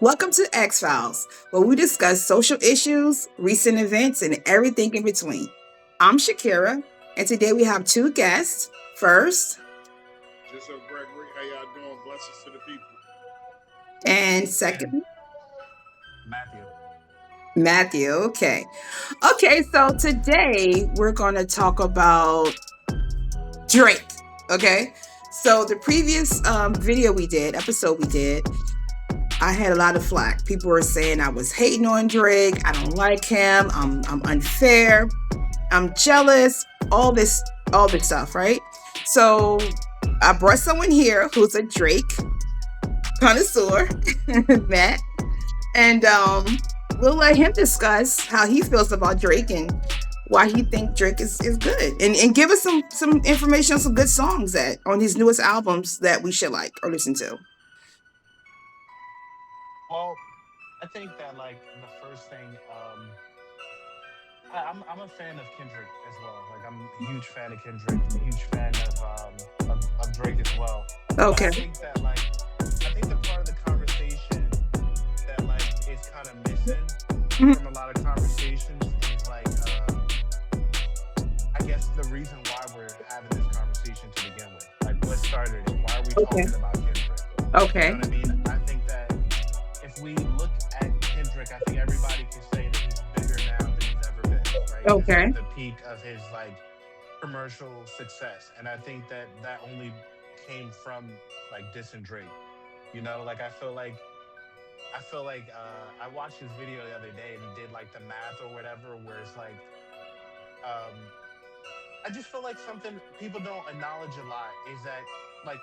Welcome to X Files, where we discuss social issues, recent events, and everything in between. I'm Shakira, and today we have two guests. First, Just up, Gregory. How y'all doing? Blessings to the people. and And second, Matthew. Matthew. Okay, so today we're going to talk about Drake. Okay, so the previous video we did, episode we did, I had a lot of flack. People were saying I was hating on Drake. I don't like him. I'm unfair. I'm jealous. All this stuff, right? So I brought someone here who's a Drake connoisseur, Matt, and we'll let him discuss how he feels about Drake and why he think Drake is good, and give us some information on some good songs that on his newest albums that we should like or listen to. Well, I think that the first thing, I'm a fan of Kendrick as well. Like I'm a huge fan of Kendrick, a huge fan of Drake as well. But Okay. I think that I think the part of the conversation that is kind of missing Mhm. from a lot of conversations is I guess the reason why we're having this conversation to begin with. Like what started it? Why are we Okay. talking about Kendrick? You know Okay. what I mean? I think that if we look at Kendrick, I think everybody can say that he's bigger now than he's ever been, right? He's Okay. at the peak of his commercial success, and I think that that only came from dissing Drake. I watched his video the other day and he did the math or whatever, where it's um, I just feel like something people don't acknowledge a lot is that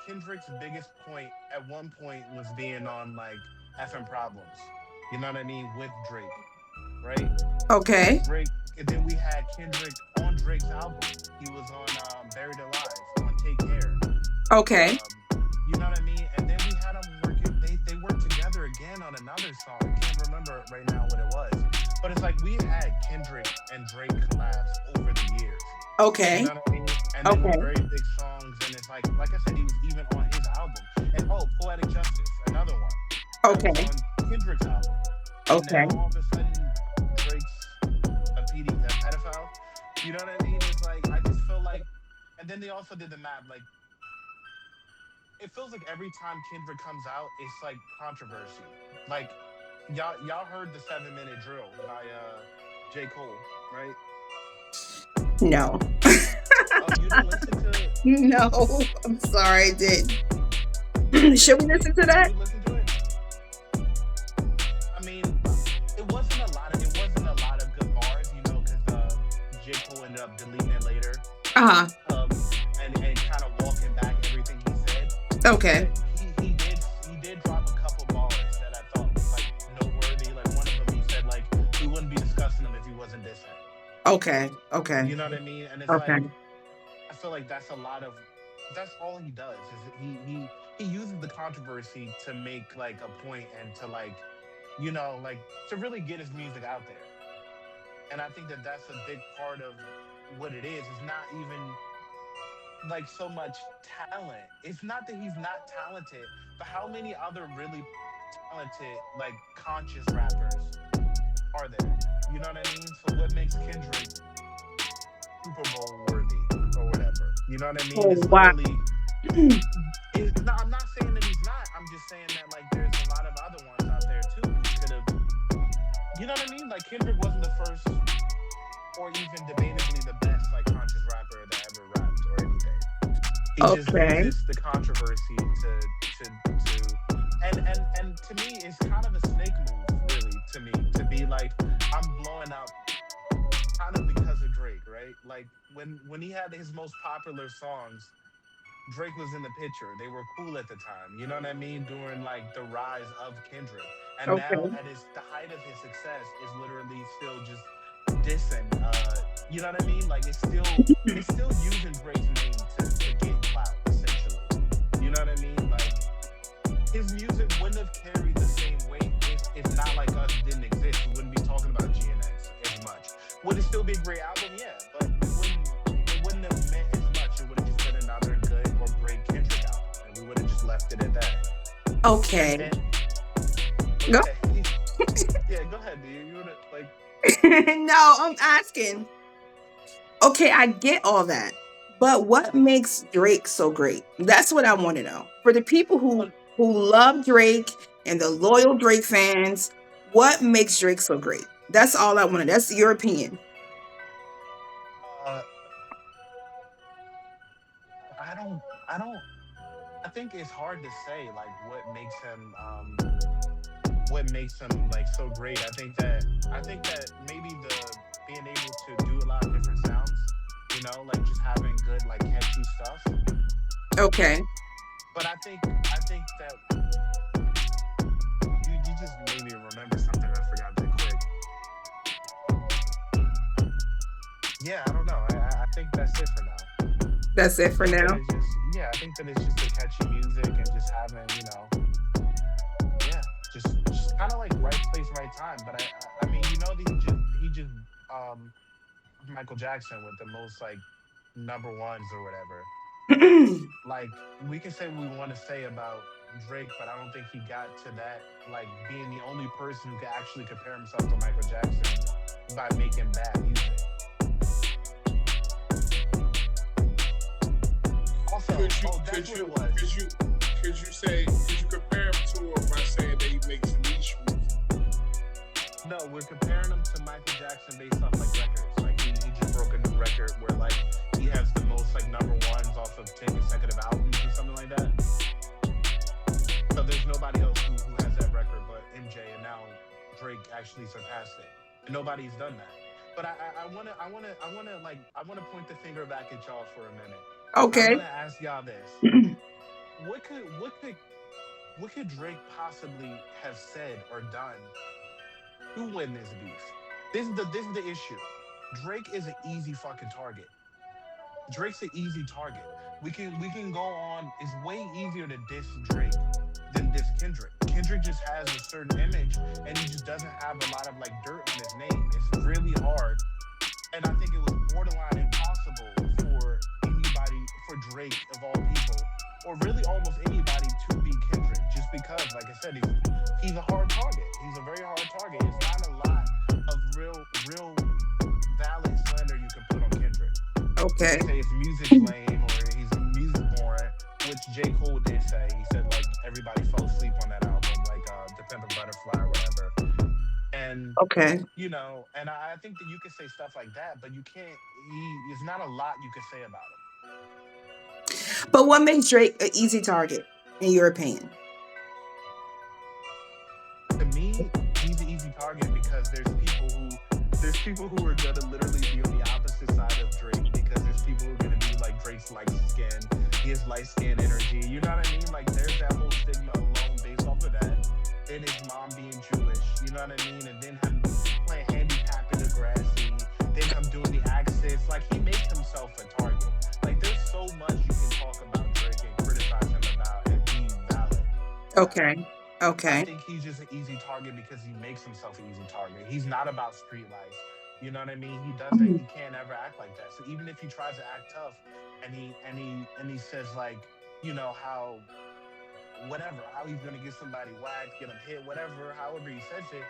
Kendrick's biggest point at one point was being on FM problems. You know what I mean? With Drake, right? Okay. Drake, and then we had Kendrick on Drake's album. He was on Buried Alive, on Take Care. Okay. You know what I mean? And then we had them working. They worked together again on another song. I can't remember right now what it was, but it's like we had Kendrick and Drake collabs over the years. You Okay. know what I mean? And they were Okay. very big songs, and it's like I said, he was even on his album. And Poetic Justice, another one that was Okay. on Kendrick's album. And Okay. now all of a sudden, Drake's a pedophile. You know what I mean? It's like I just feel like, and then they also did the map. Like it feels like every time Kendrick comes out, it's like controversy. Like y'all heard the 7 minute drill by J Cole, right? No. Oh, you didn't listen to it? No. I'm sorry, I did. Did, Should we listen to did that? you listen to it? I mean, it wasn't a lot of good bars, because J Cole ended up deleting it later, Uh-huh. um, and kind of walking back everything he said. Okay. But he did drop a couple bars that I thought was noteworthy. Like one of them, he said we wouldn't be discussing him if he wasn't dissing. Okay. Okay. You know what I mean? And it's Okay. I feel like that's all he does is he uses the controversy to make a point and to to really get his music out there. And I think that that's a big part of what it is. It's not even so much talent. It's not that he's not talented, but how many other really talented conscious rappers are there? You know what I mean? So what makes Kendrick Super Bowl worthy or whatever? You know what I mean? Oh, It's wow. literally. No, I'm not saying that he's not. I'm just saying that there's a lot of other ones out there too who could have. You know what I mean? Like Kendrick wasn't the first, or even debatably the best conscious rapper that ever rapped or anything. He just Okay. uses the controversy to and to me it's kind of a snake move, really, to me, to be I'm blowing up kind of because of Drake, right? Like when he had his most popular songs, Drake was in the picture. They were cool at the time. You know what I mean? During the rise of Kendrick. And now Okay. at the height of his success is literally still just dissing. You know what I mean? It's still using Drake's name to get clout, essentially. You know what I mean? His music wouldn't have carried the same weight if not us didn't exist. We wouldn't be talking about GNX as much. Would it still be a great album? Yeah, but it wouldn't have meant as much. It would have just been another good or great Kendrick album, and we would have just left it at that. And Okay. then Go. Okay. Yeah, go ahead, dude. You wanna like? No, I'm asking. Okay, I get all that. But what makes Drake so great? That's what I want to know. For the people Well, who love Drake and the loyal Drake fans, what makes Drake so great? That's all I want to. That's your opinion. uh, I don't. I don't. I think it's hard to say like what makes him like so great. I think that maybe the being able to do a lot of different sounds, like just having good like catchy stuff. Okay. But I think that you just made me remember something I forgot that quick. Yeah, I don't know. I think that's it for now. That's it I for think that now. it's just yeah. I think that it's just the catchy music and just having yeah, just kind of like right place, right time. But I mean, that he just um Michael Jackson with the most like number ones or whatever. Like we can say what we want to say about Drake, but I don't think he got to that like being the only person who could actually compare himself to Michael Jackson by making bad music. Also, Could you oh, could that's what you it was. could you compare him to him by saying that he makes niche music? No, we're comparing him to Michael Jackson based off like records. Like he just broke a new record where like he has the most like number ones off of 10 consecutive albums or something like that. So there's nobody else who has that record but MJ, and now Drake actually surpassed it, and nobody's done that. But I wanna point the finger back at y'all for a minute, and I Okay. wanna ask y'all this: what could what could what could Drake possibly have said or done to win this beef? This is the issue. Drake is an easy fucking target. Drake's an easy target. We can go on. It's way easier to diss Drake than diss Kendrick. Kendrick just has a certain image, and he just doesn't have a lot of like dirt on his name. It's really hard, and I think it was borderline impossible for Drake of all people, or really almost anybody to beat Kendrick, just because, like I said, he's a hard target. He's a very hard target. It's not a lot of real valid slander you can put on Kendrick. You Okay. can say his music's lame or his music boring, which J. Cole did say. He said like everybody fell asleep on that album, like The Pimp a Butterfly or whatever. And Okay. and I think that you can say stuff like that, but you can't. There's not a lot you can say about But what makes Drake an easy target, in your opinion? him. To me, he's an easy target because there's people who are gonna literally be on the opposite side of Drake because there's people who are gonna be like Drake's light skin, he has light skin energy. You know what I mean? Like there's that whole stigma alone based off of that. Then his mom being Jewish, you know what I mean? And then him playing handicap in the grassy, then him doing the accents. Like he makes himself a target. Like there's so much you can talk about Drake and criticize him about and be valid about it. Okay. I Okay. think he's just an easy target because he makes himself an easy target. He's not about street life. You know what I mean? He can't ever act like that. So even if he tries to act tough and he says like, how whatever, how he's gonna get somebody whacked, get him hit, whatever, however he says it,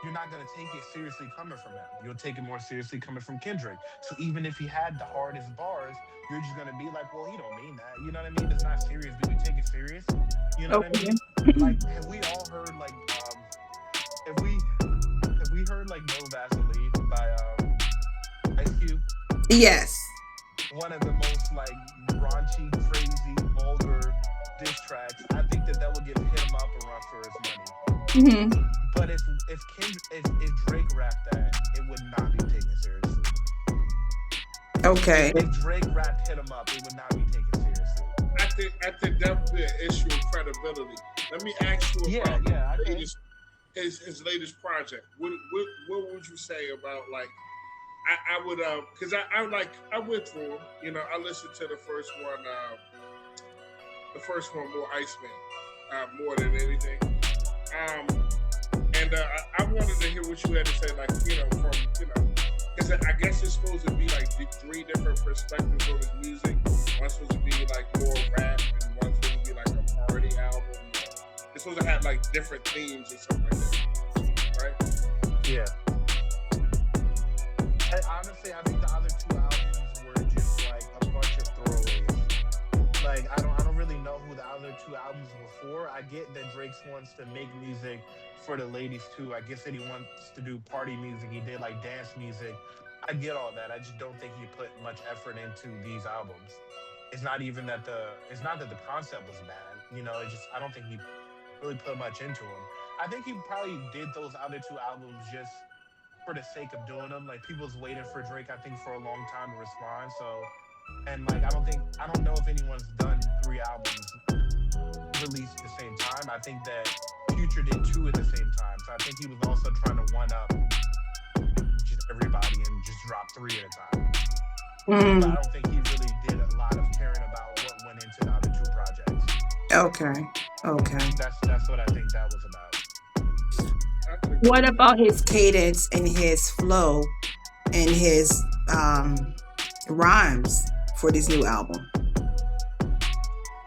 you're not gonna take it seriously coming from him. You'll take it more seriously coming from Kendrick. So even if he had the hardest bars, you're just gonna be like, well, he don't mean that. You know what I mean? It's not serious. Do we take it serious? You know what I Okay. mean? Like, have we all heard like, have we have we heard like No Vaseline by Ice Cube? Yes. One of the most like raunchy, crazy, vulgar diss tracks. I think that would give him up a run for his money. Hmm. But if Drake rapped that, it would not be taken seriously. Okay. If Drake rapped "Hit 'Em Up," it would not be taken seriously. I think that would be an issue of credibility. Let me ask you Yeah, about yeah, his okay. his latest project. What would you say about like I would because I went through 'em. I listened to the first one more Iceman more than anything. Um, and I wanted to hear what you had to say, like from because I guess it's supposed to be like three different perspectives on his music. One's supposed to be like more rap, and one's supposed to be like a party album. it's supposed to have like different themes and stuff like that, right? Yeah. And honestly, I think the other two albums were just like a bunch of throwaways. Like I don't really know who the other two albums were for. I get that Drake wants to make music for the ladies too. I guess that he wants to do party music. He did like dance music. I get all that. I just don't think he put much effort into these albums. It's not that the concept was bad. You know, it just I don't think he really put much into them. I think he probably did those other two albums just for the sake of doing them. Like people's waiting for Drake, I think, for a long time to respond. So, and like I don't know if anyone's done three albums released at the same time. I think that Future did two at the same time. So I think he was also trying to one up just everybody and just drop three at a time. But I Mm, don't think he really did a lot of caring about what went into the other two projects. okay. Okay. That's what I think that was about. I can agree What with that. about his cadence and his flow and his rhymes for this new album?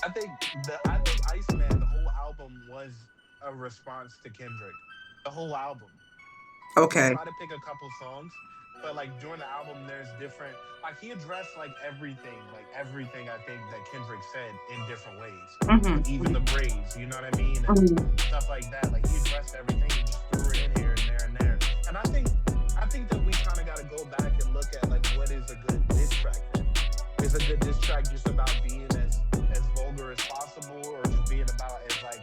I think Iceman, the whole album was a response to Kendrick. The whole album. He Okay. tried to pick a couple songs, but like during the album, there's different. Like he addressed like everything I think that Kendrick said in different ways. Mm-hmm. Like even the braids, you know what I mean, and Mm-hmm. stuff like that. Like he addressed everything, he just threw it in here and there and there. And I think that we kind of got to go back and look at like what is a good diss track. Then? Is a good diss track just about being as vulgar as possible, or just being about as like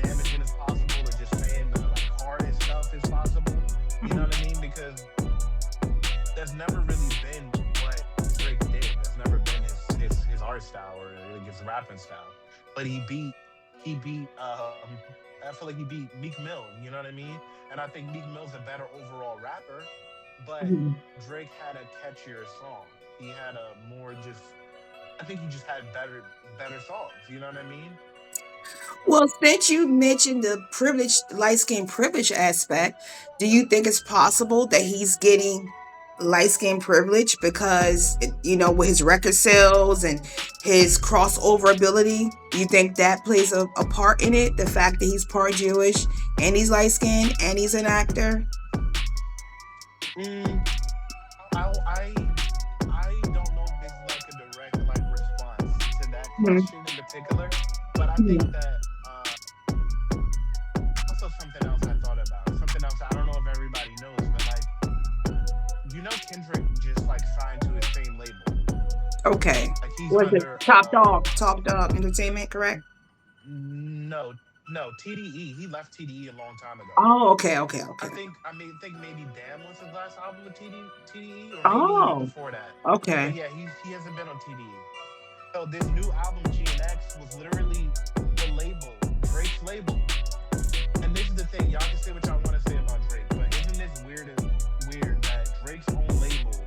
damaging as possible, or just saying the like hardest stuff as possible? You know what I mean? Because that's never really been what Drake did. That's never been his art style or like his rapping style. But I feel like he beat Meek Mill. You know what I mean? And I think Meek Mill's a better overall rapper, but Mm-hmm. Drake had a catchier song. He had a more just. I think he just had better songs. You know what I mean? Well, since you mentioned the privilege, light skin privilege aspect, do you think it's possible that he's getting light skin privilege because, with his record sales and his crossover ability? Do you think that plays a part in it? The fact that he's part Jewish and he's light skinned and he's an actor? Mm, I don't know if this is like a direct like response to that Mhm. question in particular, but I think Mhm. that also something else I thought about. Something else I don't know if everybody knows, but like Kendrick just like signed to his same label. Okay. Like he's Was it under Top Dog Entertainment, correct? no no TDE. He left TDE a long time ago. Oh, okay, okay, okay. I think maybe Damn was his last album with TDE, or maybe even Oh, before that. But okay. yeah, he hasn't been on TDE. So this new album GNX was literally the label, Drake's label. And this is the thing, y'all can say what y'all want to say about Drake, but isn't this weird that Drake's own label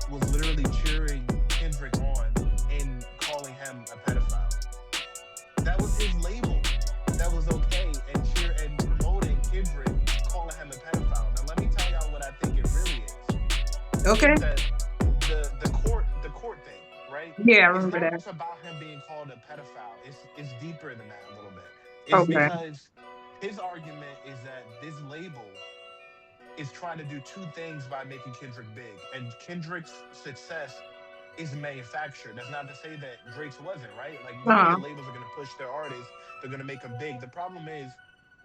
was literally cheering Kendrick on and calling him a pedophile? That was his label. That was okay and promoting Kendrick, calling him a pedophile. Now let me tell y'all what I think it really is. I Okay. think that the court thing, right? Yeah, I It's remember not that. just about him being called a pedophile. It's deeper than that a little bit. It's Okay. because his argument is that this label is trying to do two things by making Kendrick big, and Kendrick's success is manufactured. That's not to say that Drake's wasn't, right? Like Uh-huh. usually labels are gonna push their artists, they're gonna make them big. The problem is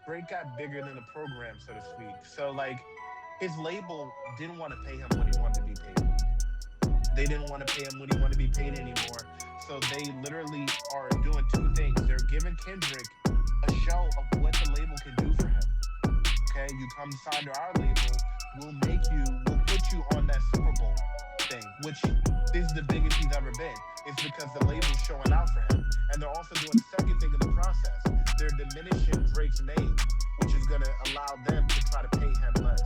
Drake got bigger than the program, so to speak. So like his label didn't want to pay him what he wanted to be paid. They didn't want to pay him what he wanted to be paid anymore. So they literally are doing two things. They're giving Kendrick a show of what the label can do for him. Okay, you come sign to our label, we'll put you on that Super Bowl thing, which is the biggest he's ever been. It's because the label's showing out for him. And they're also doing the second thing in the process. They're diminishing Drake's name, which is gonna allow them to try to pay him less.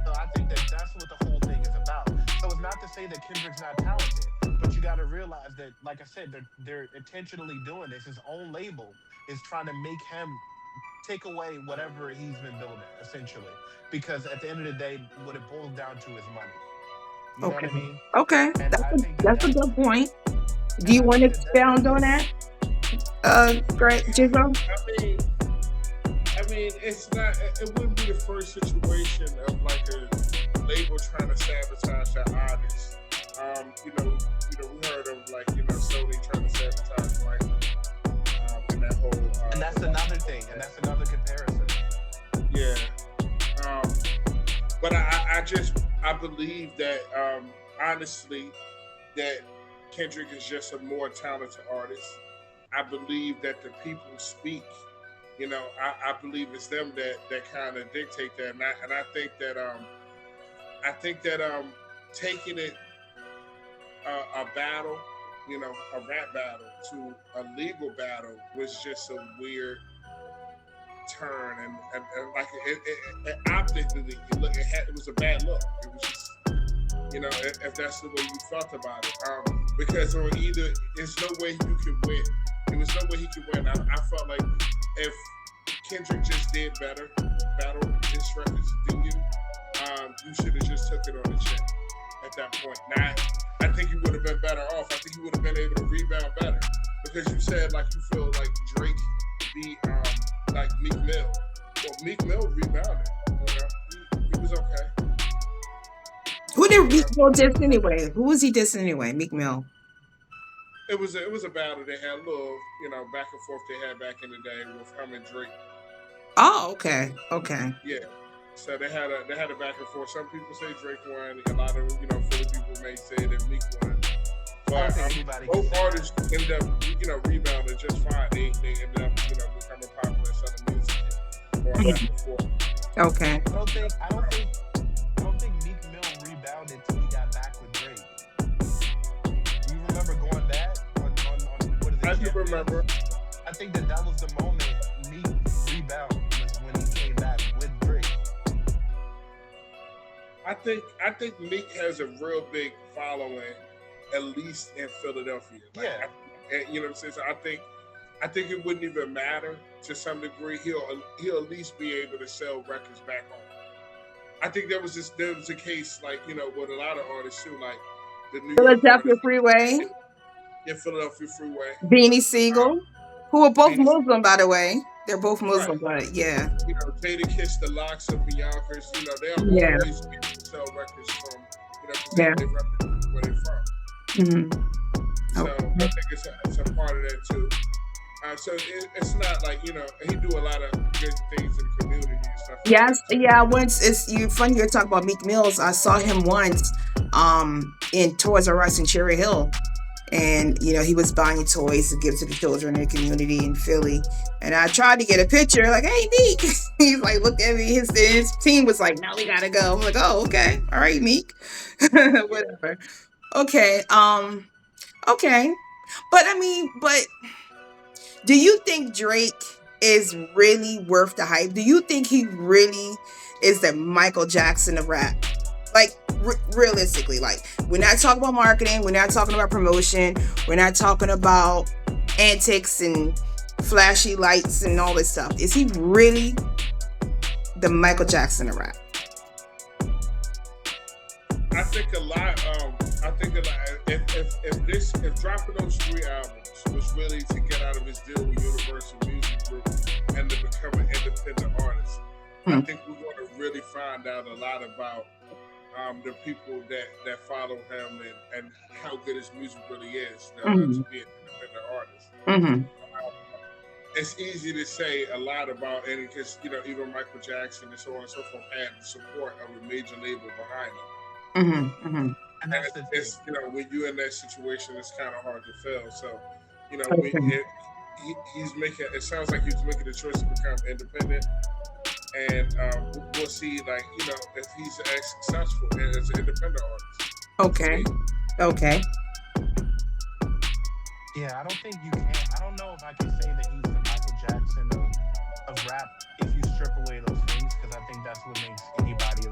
So I think that that's what the whole thing is about. So it's not to say that Kendrick's not talented, but you got to realize that, like I said, they're intentionally doing this. His own label is trying to make him take away whatever he's been building, essentially. Because at the end of the day, what it boils down to is money. You know what Okay. I mean? Okay. And That's a good point. Do and you I want to think that that's expound on that? Great, Jigo. mean, it's not. It wouldn't be the first situation of like a label trying to sabotage their artists. We heard of like Sony trying to sabotage like in that whole. And that's another thing, and that's another comparison. Yeah. Um, but I believe that honestly that Kendrick is just a more talented artist. I believe that the people speak. I believe it's them that kind of dictate that, and I think that taking it a battle, a rap battle to a legal battle was just a weird turn, and like optically, it was a bad look. It was just, if that's the way you felt about it, because on either, there's no way you could win. There was no way he could win. I felt like if Kendrick just did better, battle his records than you should have just took it on the chin at that point. Now, I think you would have been better off. I think you would have been able to rebound better because you said like you feel like Drake beat like Meek Mill. Well, Meek Mill rebounded. He was okay. Who did Meek Mill diss anyway? Who was he dissing anyway? Meek Mill. It was a battle they had a little back and forth they had back in the day with him and Drake. Oh, okay, okay. Yeah. So they had a back and forth. Some people say Drake won. A lot of Philly people may say that Meek won. I don't But think anybody can both say that. artists ended up rebounding just fine. They ended up becoming popular selling music and going back and forth. Okay. I don't think Meek Mill rebounded till he got back with Drake. You remember going back on what is I it, do Champion? remember. I think that was the moment Meek rebound was when he came back with Drake. I think Meek has a real big following, at least in Philadelphia. Like, Yeah. you know what I'm saying? So I think it wouldn't even matter to some degree. He'll at least be able to sell records back home. I think there was a case like with a lot of artists too, like the New York Philadelphia artists Freeway, in Philadelphia Freeway, Beanie Siegel, who are both Beanie, Muslim, by the way. They're both right? Muslim, but yeah, Jada Kiss, the Locks of Yonkers. They'll yeah, always be able to sell records from because yeah. they represent where they're from. Hmm. So I Okay. think it's a part of that too. So it's not like he do a lot of good things in the community and stuff like Yes, that too. yeah. Once it's you funny you're talking about Meek Mills. I saw him once, in Toys R Us in Cherry Hill, and he was buying toys to give to the children in the community in Philly. And I tried to get a picture, like, "Hey, Meek." He's like, looked at me. His team was like, "No, we gotta go." I'm like, "Oh, okay, all right, Meek." Yeah, Whatever. Okay. Okay. But do you think Drake is really worth the hype? Do you think he really is the Michael Jackson of rap? Like, realistically, like, we're not talking about marketing, we're not talking about promotion, we're not talking about antics and flashy lights and all this stuff. Is he really the Michael Jackson of rap? I think a lot. I think a lot. If dropping those 3 albums was really to get out of his deal with Universal Music Group and to become an independent artist, I Hmm. think we're going to really find out a lot about the people that follow him and how good his music really is to Hmm. be an independent artist. Hmm. It's easy to say a lot about any because even Michael Jackson and so on and so forth had the support of a major label behind them. Hmm. Hmm. And And that's the thing. it's when you're in that situation, it's kind of hard to fail. So, Okay. he's making. It sounds like he's making the choice to become independent, and we'll see. Like if he's as successful as an independent artist. We'll Okay. see. Okay. Yeah, I don't think you can. I don't know if I can say that he's the Michael Jackson of rap if you strip away those things, because I think that's what makes anybody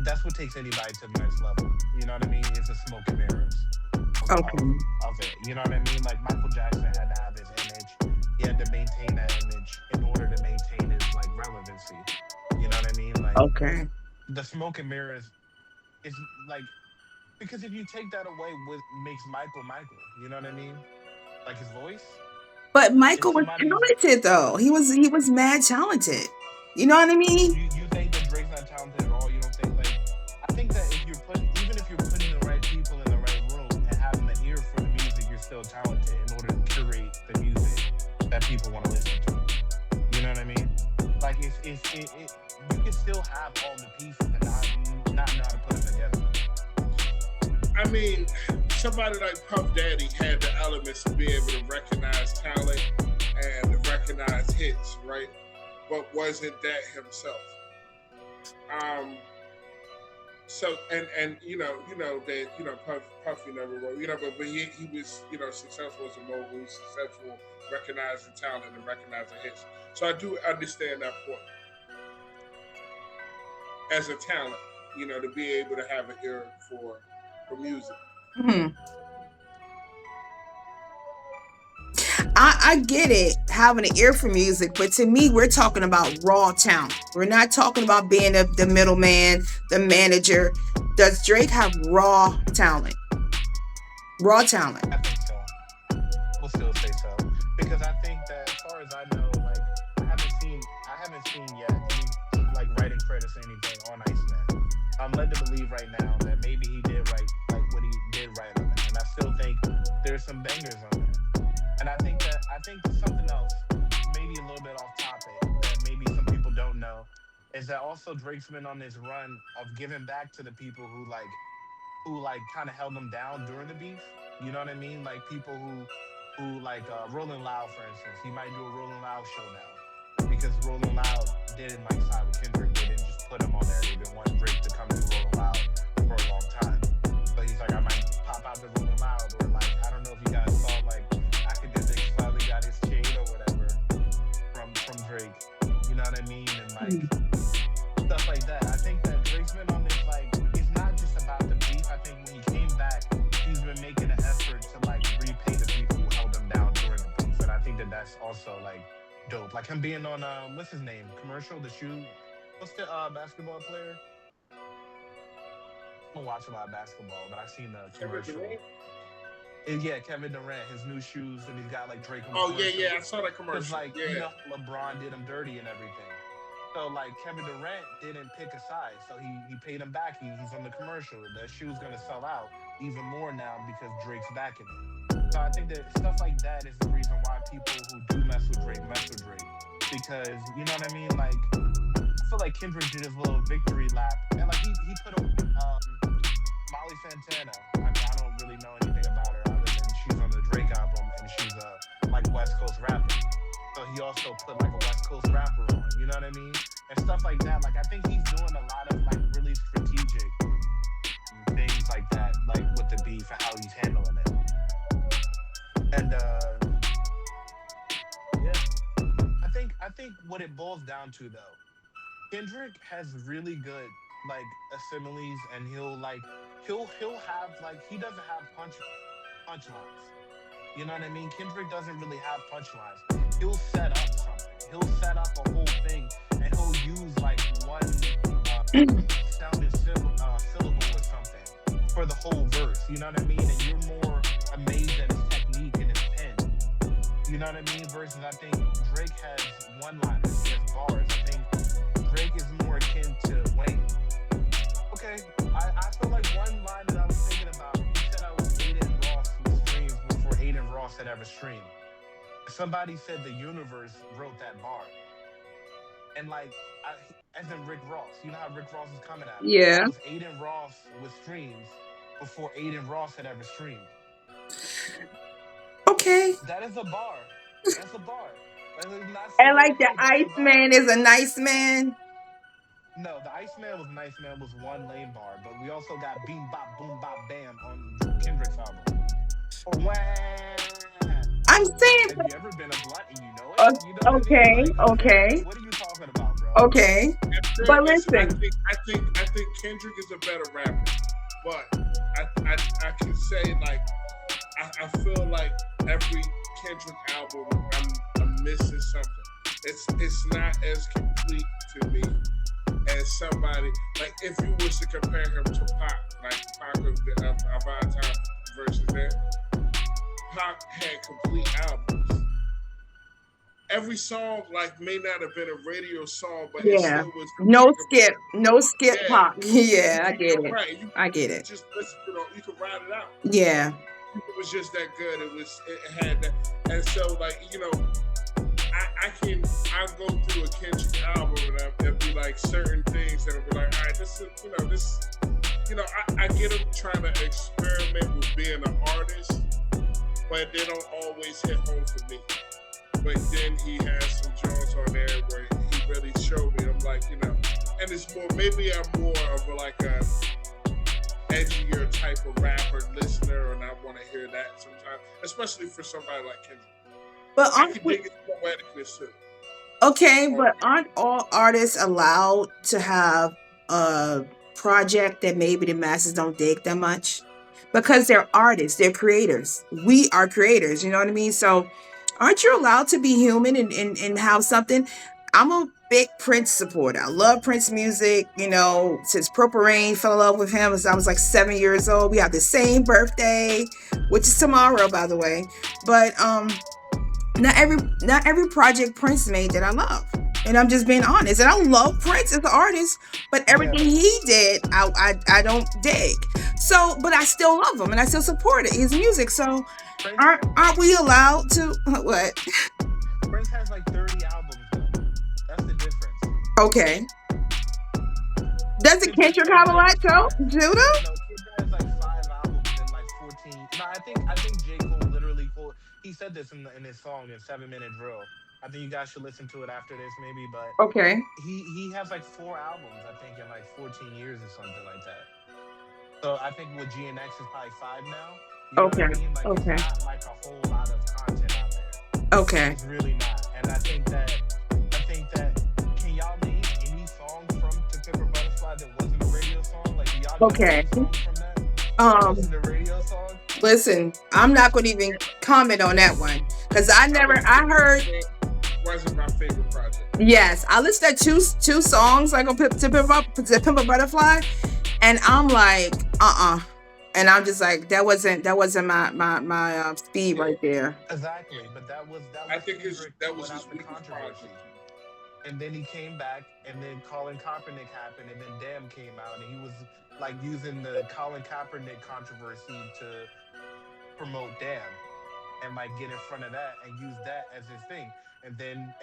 that's what takes anybody to the next level. You know what I mean? It's the smoke and mirrors Okay. of it. You know what I mean? Like Michael Jackson had to have his image. He had to maintain that image in order to maintain his relevancy. You know what I mean? Like Okay. the smoke and mirrors is like because if you take that away, what makes Michael Michael? You know what I mean? Like his voice. But If Michael was somebody talented though. He was mad talented. You know what I mean? you think that Drake's not talented at all? You don't think like I think that if you're putting even if you're putting the right people in the right room and having the ear for the music, you're still talented in order to curate the music that people want to listen to. You know what I mean? Like if you can still have all the pieces and not know how to put them together. I mean, somebody like Puff Daddy had the elements to be able to recognize talent and to recognize hits, right? But wasn't that himself? Um, so and that Puffy never wrote, but he was successful as a mogul, successful recognizing talent and recognizing hits. So I do understand that point as a talent, to be able to have an ear for music. Mhm. I get it, having an ear for music, but to me, we're talking about raw talent. We're not talking about being the middleman, the manager. Does Drake have raw talent? Raw talent. I think so. We'll still say so because I think that as far as I know, like I haven't seen yet any like writing credits or anything on Iceman. I'm led to believe right now that maybe he did write like what he did write on there, and I still think there's some bangers on there. And I think something else, maybe a little bit off topic that maybe some people don't know, is that also Drake's been on this run of giving back to the people who kind of held him down during the beef. You know what I mean? Like people who like Rolling Loud, for instance. He might do a Rolling Loud show now because Rolling Loud didn't like side with Kendrick. They didn't just put him on there. They didn't want Drake to come do Rolling Loud for a long time. So he's like, I might pop out the Rolling Loud, or like I don't know if you guys saw like Academics finally got his chain or whatever from Drake. You know what I mean? And like stuff like that. I think that Drake's been on this like it's not just about the beef. I think when he came back, he's been making an effort to like repay the people who held him down during the beef, and I think that that's also like dope. Like him being on what's his name commercial, the shoe. What's the basketball player? I don't watch a lot of basketball, but I seen the Kevin commercial. Durant? Yeah, Kevin Durant, his new shoes, and he's got like Drake on the Oh yeah, commercial. yeah, I saw that Cause commercial. like Yeah. LeBron did him dirty and everything. So like Kevin Durant didn't pick a side, so he paid him back. He's on the commercial. The shoe's gonna sell out even more now because Drake's backing it. So I think that stuff like that is the reason why people who do mess with Drake, because you know what I mean. Like I feel like Kendrick did his little victory lap, and like he put a Molly Santana. I mean, I don't really know anything about her other than she's on the Drake album and she's a like West Coast rapper. So he also put like a West Coast rapper on, you know what I mean? And stuff like that. Like I think he's doing a lot of like really strategic things like that, like with the beef and how he's handling it. And yeah, I think what it boils down to though, Kendrick has really good like similes, and he'll have like he doesn't have punchlines. You know what I mean? Kendrick doesn't really have punchlines. He'll set up something. He'll set up a whole thing, and he'll use like one sounding syllable or something for the whole verse. You know what I mean? And you're more amazed at his technique and his pen. You know what I mean? Versus I think Drake has one-liners, he has bars. I think Drake is more akin to Wayne. Okay, I feel like one line that I was thinking about, you said I was Aiden Ross with streams before Aiden Ross had ever streamed. Somebody said the universe wrote that bar. And like, as in Rick Ross, you know how Rick Ross is coming at him. Yeah. That was Aiden Ross with streams before Aiden Ross had ever streamed. Okay. That is a bar. That's a bar. Like, let's not say And that like I the hate. That's a bar. Iceman is a nice man. No, the Iceman was Nice Man was one lane bar, but we also got Beam Bop Boom Bop Bam on Kendrick's album. Or wah. I'm saying, Have you ever been a blunt and you know it? You know what I okay, mean? Like, okay, what are you talking about, bro? okay. At But first, I listen, think Kendrick is a better rapper, but I can say like I feel like every Kendrick album I'm missing something. It's not as complete to me as somebody like if you was to compare him to Pac, like Pac of our time versus that. Pac had complete albums. every song like may not have been a radio song, but it Yeah. still was No applicable. skip. No skip Yeah, pop. Yeah, I get you're it. right. I get You it. could just listen to it. You could ride it out. Yeah. It was just that good. It had that, and so like I go through a Kendrick album and there'll be like certain things that'll be like, all right, this is I get him trying to experiment with being an artist, but they don't always hit home for me. But then he has some joints on there where he really showed me. I'm like, and it's more. Maybe I'm more of a edgier type of rapper listener, and I want to hear that sometimes, especially for somebody like Kendrick. But I aren't can we, dig his poeticness too. okay, Or but aren't all artists allowed to have a project that maybe the masses don't dig that much? Because they're artists, they're creators. We are creators, you know what I mean? So aren't you allowed to be human and have something? I'm a big Prince supporter. I love Prince music, since Purple Rain, fell in love with him as I was like 7 years old. We have the same birthday, which is tomorrow, by the way. But not every project Prince made that I love. And I'm just being honest. And I love Prince as an artist, but Yeah, everything he did, I don't dig. So, but I still love him and I still support it, his music. So, Prince aren't we allowed to what? Prince has like 30 albums though. That's the difference. Okay. Doesn't Kendrick Kendrick has have a like lot too? five. Judah? No, Kendrick has like 5 albums and like 14. No, I think J Cole literally quote. He said this in his song in 7 Minute Drill. I think you guys should listen to it after this maybe, but Okay. he has like 4 albums I think in like 14 years or something like that. So I think with GNX is probably 5 now. You know what I Okay. mean? Like it's Okay. not like a whole lot of content out there. Okay. It's really not. And I think that can y'all name any song from To Pimp a Butterfly that wasn't a radio song? Like do y'all know Okay. any song from that Um, wasn't a radio song? listen, I'm not gonna even comment on that one. Because I would I heard. wasn't my favorite project. Yes, I listened to two songs like on to Pimp a Butterfly, and I'm like, and I'm just like, that wasn't my speed Yeah, right there. Exactly. But that I was think Kendrick that was his without the weakest controversy. project. And then he came back, and then Colin Kaepernick happened, and then Damn came out, and he was like using the Colin Kaepernick controversy to promote Damn, and like get in front of that and use that as his thing. And then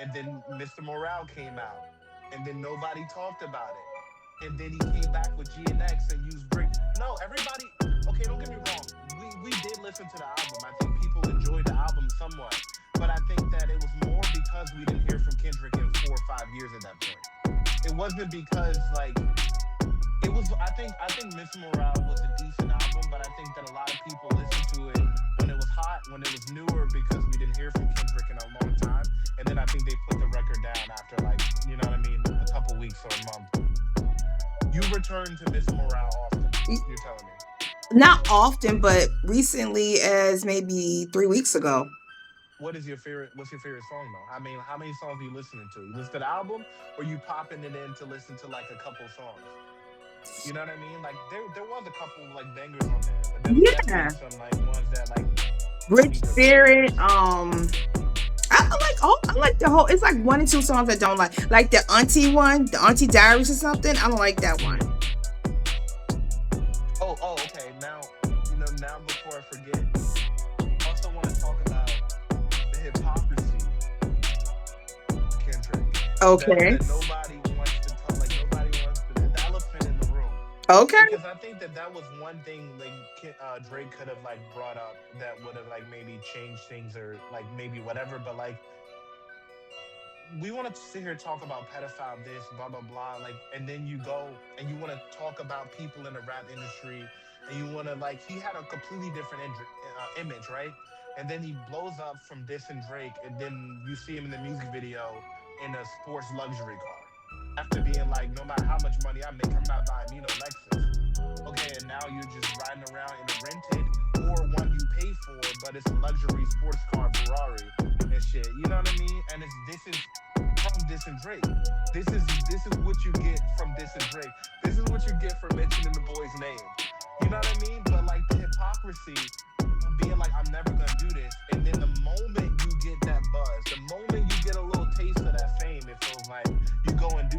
Mr. Morale came out, and then nobody talked about it. And then he came back with GNX and used Brick. No, everybody. Okay, don't get me wrong. We did listen to the album. I think people enjoyed the album somewhat, but I think that it was more because we didn't hear from Kendrick in 4 or 5 years at that point. It wasn't because like it was. I think Miss Morale was a decent album, but I think that a lot of people listened to it when it was hot, when it was newer, because we didn't hear from Kendrick in a long time. And then I think they put the record down after like you know what I mean, a couple weeks or a month. You return to Miss Morale often. You're telling me. Not often, but recently, as maybe 3 weeks ago. What is your favorite? What's your favorite song though? I mean, how many songs are you listening to? You listen to the album, or you popping it in to listen to like a couple songs? You know what I mean? Like there was a couple like bangers on there, but there was Yeah, definitely some like ones that like hit Rich me different. Spirit. I like the whole. It's like one or two songs I don't like the Auntie one, the Auntie Diaries or something. I don't like that one. Okay. Now now before I forget, I also want to talk about the hypocrisy of Kendrick. Okay, That nobody wants to talk. Like nobody wants to. The elephant in the room. okay, Because I think that was one thing like Drake could have like brought up that would have like maybe changed things or like maybe whatever. But like we want to sit here and talk about pedophile this blah blah blah like, and then you go and you want to talk about people in the rap industry, and you want to like he had a completely different image, right? And then he blows up from dissing Drake, and then you see him in the music video in a sports luxury car after being like, no matter how much money I make, I'm not buying me no Lexus. Okay, and now you're just riding around in a rented or one you pay for, but it's a luxury sports car Ferrari and shit. You know what I mean? And this is from this and Drake. This is what you get from this and Drake. This is what you get for mentioning the boy's name. You know what I mean? But like the hypocrisy of being like I'm never gonna do this, and then the moment you get that buzz, the moment you get a little taste of that fame, it feels like you go and do